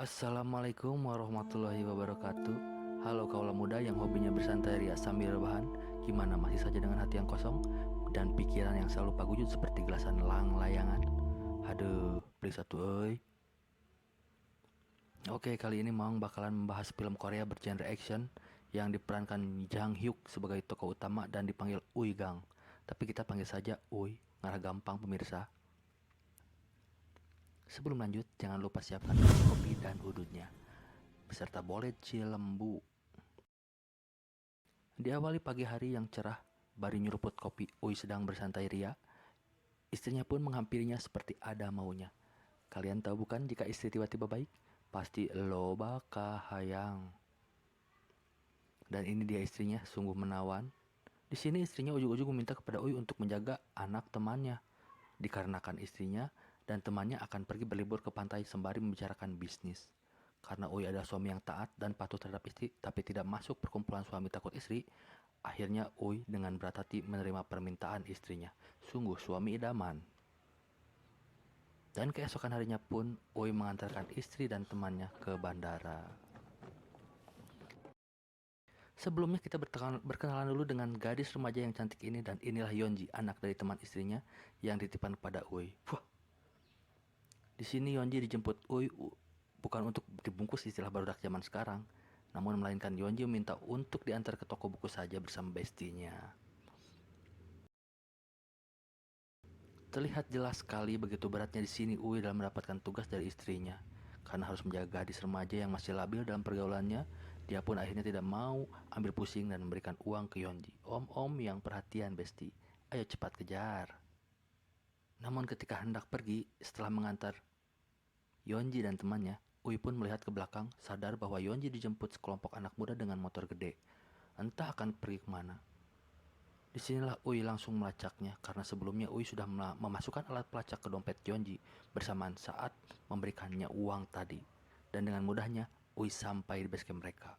Assalamualaikum warahmatullahi wabarakatuh. Halo kaulah muda yang hobinya bersantai ria sambil rebahan. Gimana, masih saja dengan hati yang kosong dan pikiran yang selalu paguyut seperti gelasan lang layangan? Aduh, please satu euy. Oke, kali ini Maung bakalan membahas film Korea bergenre action yang diperankan Jang Hyuk sebagai tokoh utama dan dipanggil Uy Gang. Tapi kita panggil saja Uy, ngarah gampang pemirsa. Sebelum lanjut, jangan lupa siapkan kopi dan udutnya beserta bolet cilembu. Diawali pagi hari yang cerah, Bari nyeruput kopi, Uy sedang bersantai ria. Istrinya pun menghampirinya seperti ada maunya. Kalian tahu bukan jika istri tiba-tiba baik? Pasti lo baka hayang. Dan ini dia istrinya, sungguh menawan. Di sini istrinya ujug-ujug meminta kepada Uy untuk menjaga anak temannya. Dikarenakan istrinya dan temannya akan pergi berlibur ke pantai sembari membicarakan bisnis. Karena Uy adalah suami yang taat dan patuh terhadap istri, tapi tidak masuk perkumpulan suami takut istri, akhirnya Uy dengan berat hati menerima permintaan istrinya. Sungguh suami idaman. Dan keesokan harinya pun Uy mengantarkan istri dan temannya ke bandara. Sebelumnya kita berkenalan dulu dengan gadis remaja yang cantik ini, dan inilah Yonji, anak dari teman istrinya yang dititipkan kepada Uy. Wah, di sini Yonji dijemput Uy bukan untuk dibungkus istilah barudak zaman sekarang, namun melainkan Yonji meminta untuk diantar ke toko buku saja bersama bestinya. Terlihat jelas sekali begitu beratnya di sini Uy dalam mendapatkan tugas dari istrinya. Karena harus menjaga gadis remaja yang masih labil dalam pergaulannya, dia pun akhirnya tidak mau ambil pusing dan memberikan uang ke Yonji. Om-om yang perhatian besti, ayo cepat kejar. Namun ketika hendak pergi, setelah mengantar Yonji dan temannya, Uy pun melihat ke belakang, sadar bahwa Yonji dijemput sekelompok anak muda dengan motor gede. Entah akan pergi kemana. Disinilah Uy langsung melacaknya, karena sebelumnya Uy sudah memasukkan alat pelacak ke dompet Yonji bersamaan saat memberikannya uang tadi. Dan dengan mudahnya Uy sampai di basecamp mereka.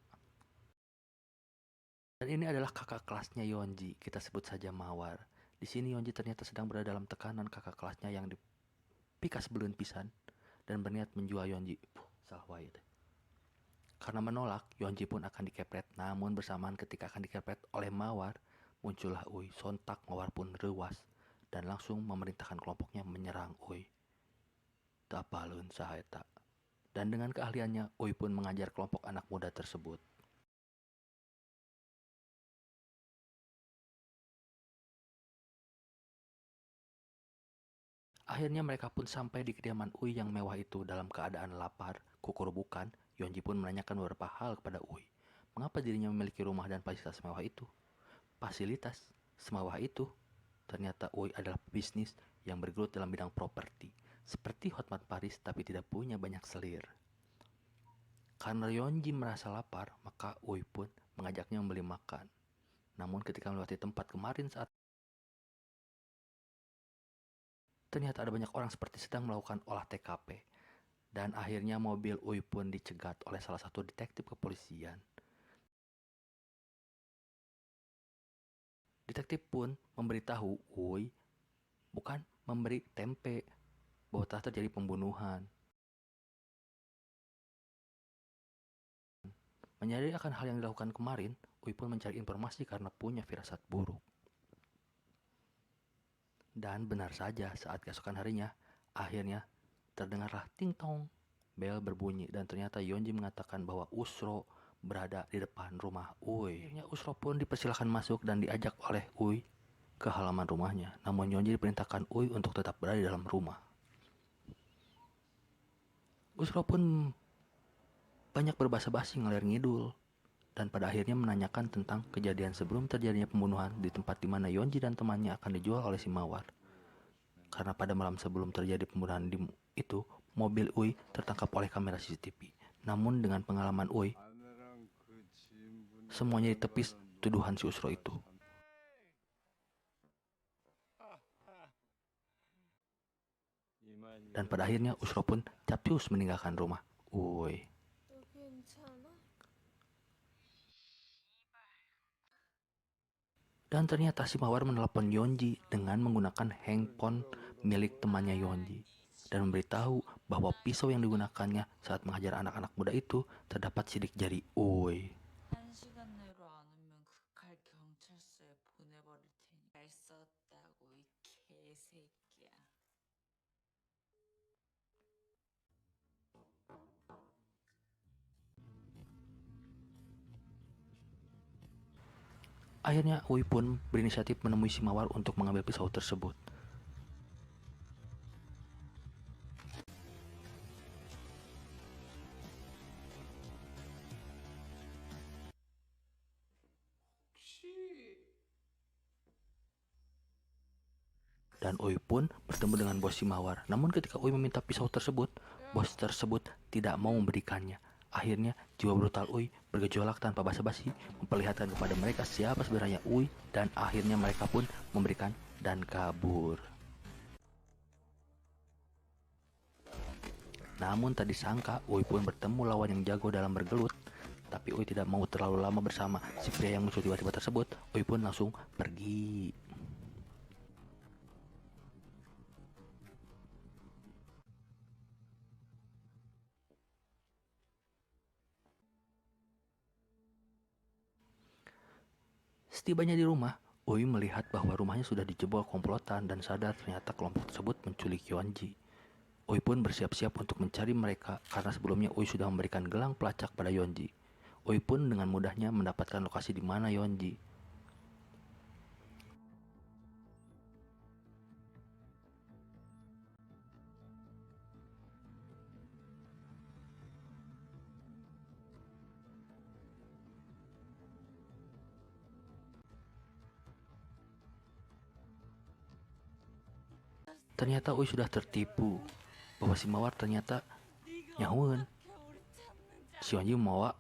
Dan ini adalah kakak kelasnya Yonji, kita sebut saja Mawar. Di sini Yonji ternyata sedang berada dalam tekanan kakak kelasnya yang dipikas belun pisan dan berniat menjual Yonji. Salah wae deh. Karena menolak, Yonji pun akan dikepret. Namun bersamaan ketika akan dikepret oleh Mawar, muncullah Uy. Sontak Mawar pun rewas dan langsung memerintahkan kelompoknya menyerang Uy. Tapalun sahaeta. Dan dengan keahliannya, Uy pun mengajar kelompok anak muda tersebut. Akhirnya mereka pun sampai di kediaman Uy yang mewah itu dalam keadaan lapar, kukurubukan. Yonji pun menanyakan beberapa hal kepada Uy. Mengapa dirinya memiliki rumah dan fasilitas mewah itu? Fasilitas semewah itu? Ternyata Uy adalah bisnis yang bergelut dalam bidang properti. Seperti Hotmart Paris tapi tidak punya banyak selir. Karena Yonji merasa lapar, maka Uy pun mengajaknya membeli makan. Namun ketika melewati tempat kemarin saat ternyata ada banyak orang seperti sedang melakukan olah TKP. Dan akhirnya mobil Uy pun dicegat oleh salah satu detektif kepolisian. Detektif pun memberitahu Uy bukan memberi tempe bahwa telah terjadi pembunuhan. Menyadari akan hal yang dilakukan kemarin, Uy pun mencari informasi karena punya firasat buruk. Dan benar saja, saat keesokan harinya, akhirnya terdengarlah ting tong. Bel berbunyi dan ternyata Yonji mengatakan bahwa Usro berada di depan rumah Uy. Akhirnya Usro pun dipersilahkan masuk dan diajak oleh Uy ke halaman rumahnya. Namun Yonji diperintahkan Uy untuk tetap berada di dalam rumah. Usro pun banyak berbahasa-basi ngalir ngidul. Dan pada akhirnya menanyakan tentang kejadian sebelum terjadinya pembunuhan di tempat di mana Yonji dan temannya akan dijual oleh si Mawar. Karena pada malam sebelum terjadi pembunuhan itu, mobil Uy tertangkap oleh kamera CCTV. Namun dengan pengalaman Uy, semuanya ditepis tuduhan si Usro itu. Dan pada akhirnya Usro pun capcus meninggalkan rumah Uy. Dan ternyata si Mawar menelepon Yonji dengan menggunakan handphone milik temannya Yonji. dan memberitahu bahwa pisau yang digunakannya saat mengajar anak-anak muda itu terdapat sidik jari Uy. 1시간 내로 안 오면 극할 경찰서에 보내버릴 테니 잘 썼다고 이 개새끼야. Akhirnya Uy pun berinisiatif menemui si Mawar untuk mengambil pisau tersebut. Dan Uy pun bertemu dengan bos si Mawar. Namun ketika Uy meminta pisau tersebut, bos tersebut tidak mau memberikannya. Akhirnya jiwa brutal Uy bergejolak tanpa basa-basi, memperlihatkan kepada mereka siapa sebenarnya Uy, dan akhirnya mereka pun memberikan dan kabur. Namun tak disangka Uy pun bertemu lawan yang jago dalam bergelut. Tapi Uy tidak mau terlalu lama bersama si pria yang muncul tiba-tiba tersebut. Uy pun langsung pergi. Setibanya di rumah, Uy melihat bahwa rumahnya sudah dijebol komplotan dan sadar ternyata kelompok tersebut menculik Yeonji. Uy pun bersiap-siap untuk mencari mereka karena sebelumnya Uy sudah memberikan gelang pelacak pada Yeonji. Uy pun dengan mudahnya mendapatkan lokasi di mana Yeonji. Ternyata Uy sudah tertipu bahwa si Mawar ternyata nyawen. Si Yeonji membawa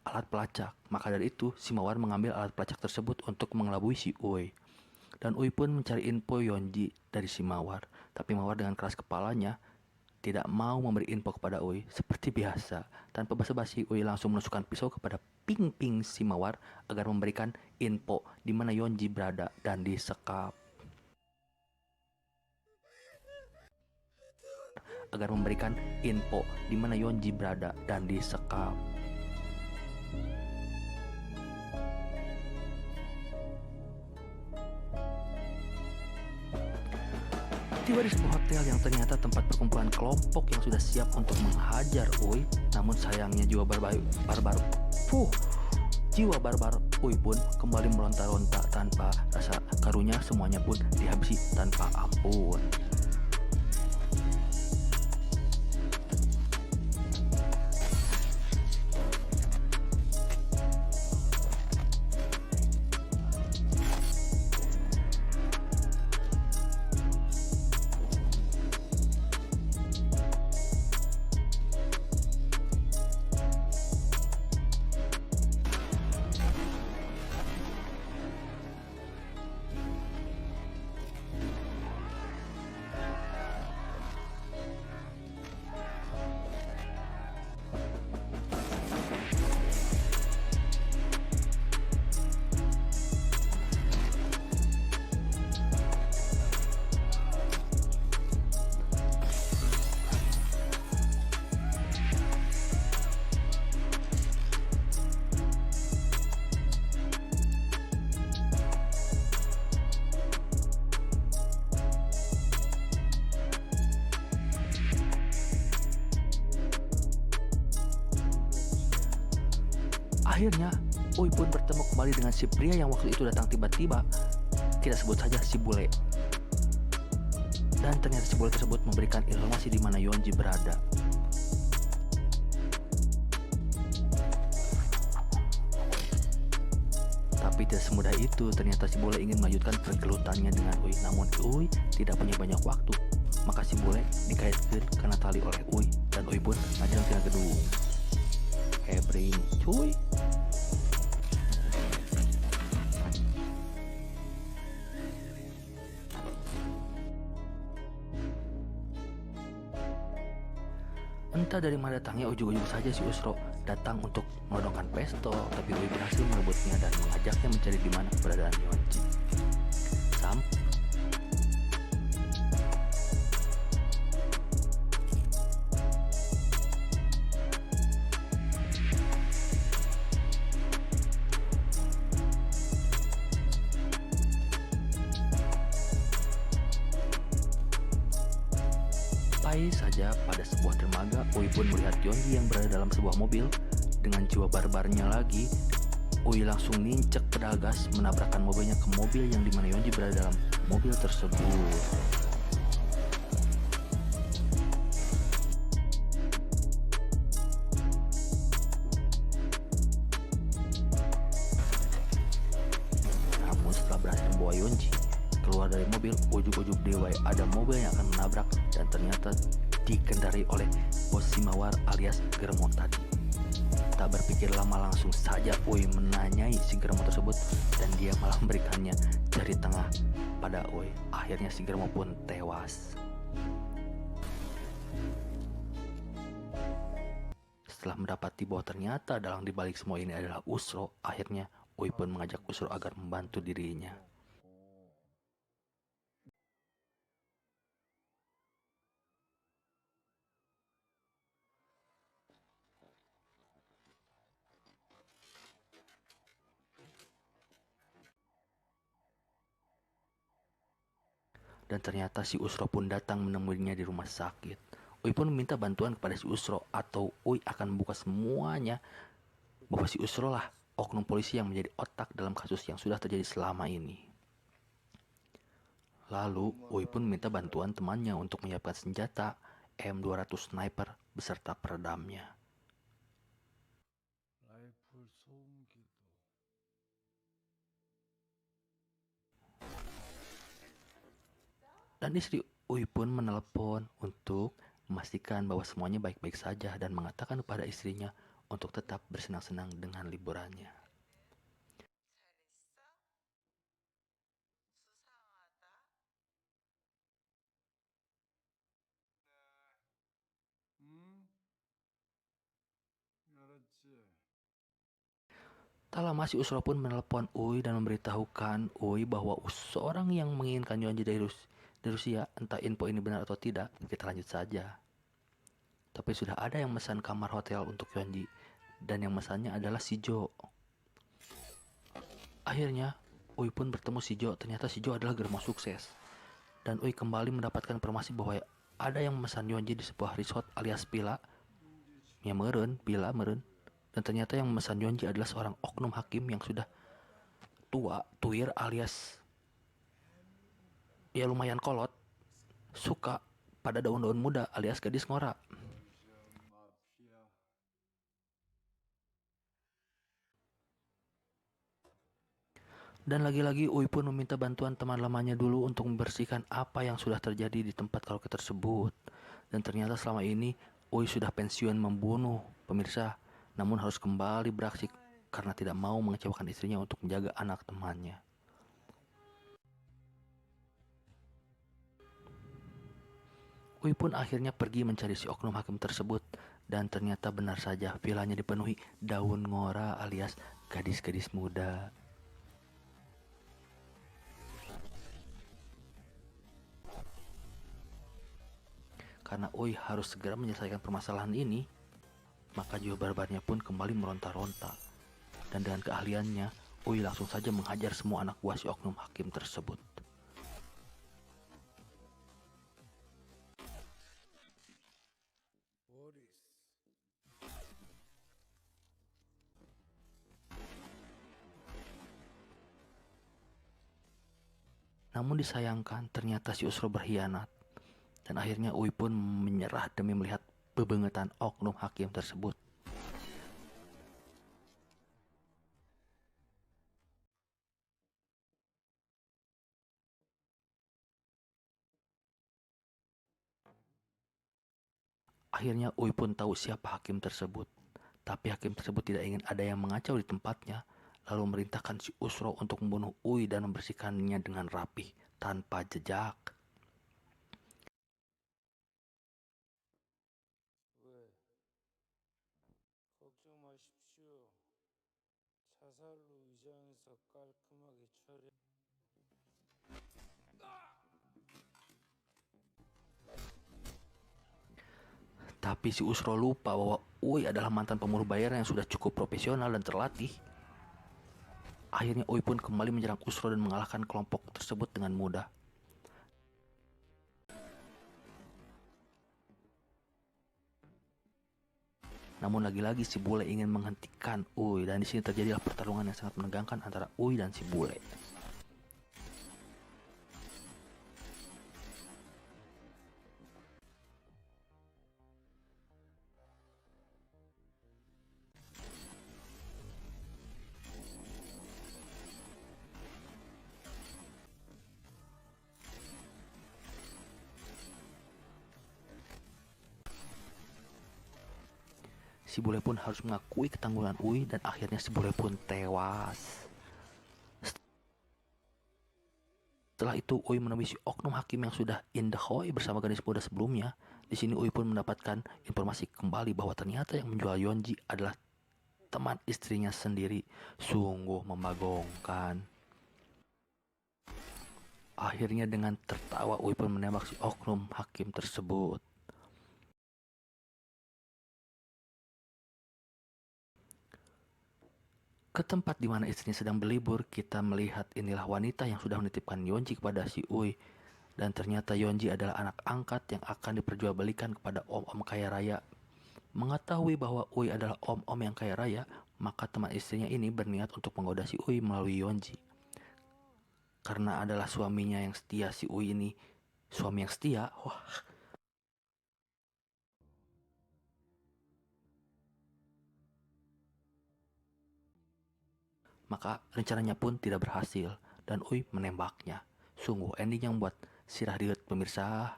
alat pelacak. Maka dari itu si Mawar mengambil alat pelacak tersebut untuk mengelabui si Uy. Dan Uy pun mencari info Yeonji dari si Mawar. Tapi Mawar dengan keras kepalanya tidak mau memberi info kepada Uy. Seperti biasa, tanpa basa-basi Uy langsung menusukkan pisau kepada ping-ping si Mawar agar memberikan info di mana Yeonji berada dan disekap. Agar memberikan info di mana Yeonji berada dan disekap. Tiba di sebuah hotel yang ternyata tempat perkumpulan kelompok yang sudah siap untuk menghajar Uy. Namun sayangnya jiwa barbar Uy pun kembali meronta-ronta tanpa rasa karunya, semuanya pun dihabisi tanpa ampun. Akhirnya, Uy pun bertemu kembali dengan si pria yang waktu itu datang tiba-tiba. Kita sebut saja si bule. Dan ternyata si bule tersebut memberikan informasi di mana Yeonji berada. Tapi tidak semudah itu, ternyata si bule ingin melanjutkan pergelutannya dengan Uy. Namun Uy tidak punya banyak waktu. Maka si bule dikaitkan karena tali oleh Uy. Dan Uy pun ajang tina gedung. Hebring cuy. Entah dari mana datangnya, ujung-ujung saja si Usro datang untuk menodongkan pistol, tapi Uy berhasil merebutnya dan mengajaknya mencari di mana keberadaan Yeonji. Sampai saja pada sebuah dermaga, Ui pun melihat Yonji yang berada dalam sebuah mobil. Dengan jiwa barbarnya lagi, Ui langsung nincek pedagas menabrakkan mobilnya ke mobil yang dimana Yonji berada dalam mobil tersebut. Namun setelah berhasil membawa Yonji keluar dari mobil, ujuk-ujuk dewa ada mobil yang akan menabrak dan ternyata dikendarai oleh bos Shimawar alias Germo tadi. Tak berpikir lama langsung saja Ui menanyai si Germo tersebut dan dia malah memberikannya jari tengah pada Ui. Akhirnya si Germo pun tewas. Setelah mendapati bahwa ternyata dalang dibalik semua ini adalah Usro, akhirnya Ui pun mengajak Usro agar membantu dirinya. Dan ternyata si Usro pun datang menemuinya di rumah sakit. Ui pun meminta bantuan kepada si Usro atau Ui akan membuka semuanya bahwa si Usro lah oknum polisi yang menjadi otak dalam kasus yang sudah terjadi selama ini. Lalu Ui pun meminta bantuan temannya untuk menyiapkan senjata M200 sniper beserta peredamnya. Dan istri Ui pun menelepon untuk memastikan bahwa semuanya baik-baik saja dan mengatakan kepada istrinya untuk tetap bersenang-senang dengan liburannya. Tak lama si Usro pun menelepon Ui dan memberitahukan Ui bahwa seorang yang menginginkan Yonji dari Rusia, entah info ini benar atau tidak, kita lanjut saja. Tapi sudah ada yang memesan kamar hotel untuk Yonji dan yang memesannya adalah si Jo. Akhirnya Ui pun bertemu si Jo. Ternyata si Jo adalah Germo sukses. Dan Ui kembali mendapatkan informasi bahwa ada yang memesan Yonji di sebuah resort alias villa. Ya meren, villa meren. Dan ternyata yang memesan Yonji adalah seorang oknum hakim yang sudah tua, tuir alias ya lumayan kolot, suka pada daun-daun muda alias gadis ngora. Dan lagi-lagi Ui pun meminta bantuan teman lamanya dulu untuk membersihkan apa yang sudah terjadi di tempat karaoke tersebut. Dan ternyata selama ini Ui sudah pensiun membunuh pemirsa, namun harus kembali beraksi karena tidak mau mengecewakan istrinya untuk menjaga anak temannya. Ui pun akhirnya pergi mencari si oknum hakim tersebut dan ternyata benar saja villanya dipenuhi daun ngora alias gadis-gadis muda. Karena Ui harus segera menyelesaikan permasalahan ini, maka jiwa barbarnya pun kembali meronta-ronta. Dan dengan keahliannya, Ui langsung saja menghajar semua anak buah si oknum hakim tersebut. Namun disayangkan ternyata si Usro berkhianat. Dan akhirnya Ui pun menyerah demi melihat bebengetan oknum hakim tersebut. Akhirnya Ui pun tahu siapa hakim tersebut. Tapi hakim tersebut tidak ingin ada yang mengacau di tempatnya, lalu memerintahkan si Usro untuk membunuh Ui dan membersihkannya dengan rapih tanpa jejak. Tapi si Usro lupa bahwa Ui adalah mantan pembunuh bayaran yang sudah cukup profesional dan terlatih. Akhirnya Ui pun kembali menyerang Usro dan mengalahkan kelompok tersebut dengan mudah. Namun lagi-lagi si bule ingin menghentikan Uy, dan di sini terjadilah pertarungan yang sangat menegangkan antara Uy dan si bule. Si bule pun harus mengakui ketangguhan Uy dan akhirnya si bule pun tewas. Setelah itu Uy menemui si oknum hakim yang sudah in the hoy bersama gadis muda sebelumnya. Di sini Uy pun mendapatkan informasi kembali bahwa ternyata yang menjual Yeonji adalah teman istrinya sendiri. Sungguh membagongkan. Akhirnya dengan tertawa Uy pun menembak si oknum hakim tersebut. Ke tempat di mana istrinya sedang berlibur, kita melihat inilah wanita yang sudah menitipkan Yeonji kepada si Uy. Dan ternyata Yeonji adalah anak angkat yang akan diperjualbelikan kepada om-om kaya raya. Mengetahui bahwa Uy adalah om-om yang kaya raya, maka teman istrinya ini berniat untuk menggoda si Uy melalui Yeonji. Karena adalah suaminya yang setia, si Uy ini suami yang setia. Wah. Maka rencananya pun tidak berhasil dan Uy menembaknya. Sungguh ending yang buat sirah diet pemirsa.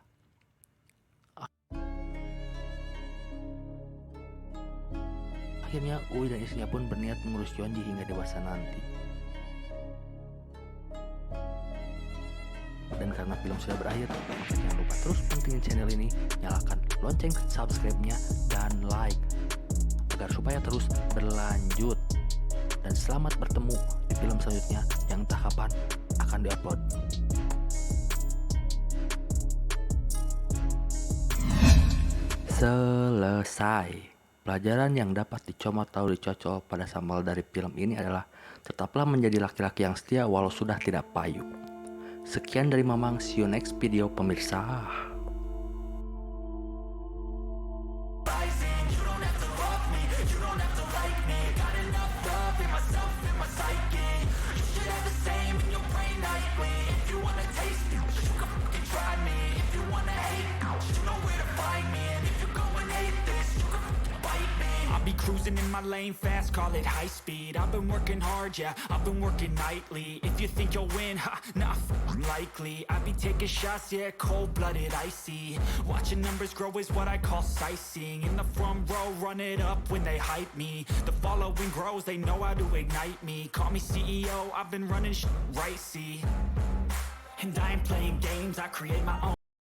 Akhirnya Uy dan istrinya pun berniat mengurus Yeonji hingga dewasa nanti. Dan karena film sudah berakhir, maka jangan lupa terus pentingin channel ini, nyalakan lonceng subscribe-nya dan like agar supaya terus berlanjut. Dan selamat bertemu di film selanjutnya yang entah kapan akan diupload. Selesai. Pelajaran yang dapat dicomot atau dicocol pada sambal dari film ini adalah tetaplah menjadi laki-laki yang setia walau sudah tidak payu. Sekian dari Mamang, see you next video pemirsa. I'll be cruising in my lane fast, call it high speed. I've been working hard, yeah, I've been working nightly. If you think you'll win, ha, nah, likely. I be taking shots, yeah, cold-blooded, icy. Watching numbers grow is what I call sightseeing. In the front row, run it up when they hype me. The following grows, they know how to ignite me. Call me CEO, I've been running right, see. And I ain't playing games, I create my own